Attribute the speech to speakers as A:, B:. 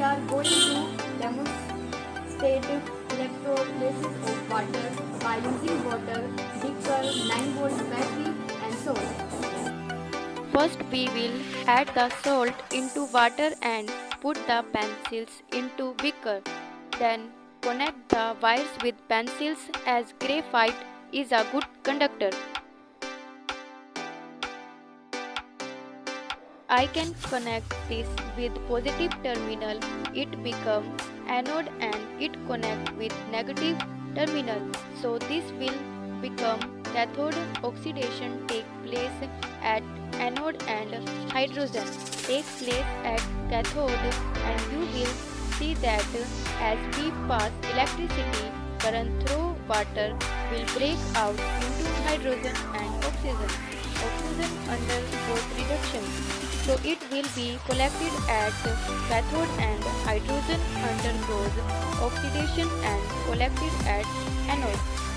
A: are going to demonstrate electrolysis of water by using water, beaker, 9-volt battery and salt.
B: First we will add the salt into water and put the pencils into beaker. Then connect the wires with pencils as graphite is a good conductor. I can connect this with positive terminal, it becomes anode and it connect with negative terminal. So this will become cathode. Oxidation take place at anode and hydrogen takes place at cathode, and you will see that as we pass electricity, current through water will break out into hydrogen and oxygen. Oxygen undergoes reduction, so it will be collected at cathode, and hydrogen undergoes oxidation and collected at anode.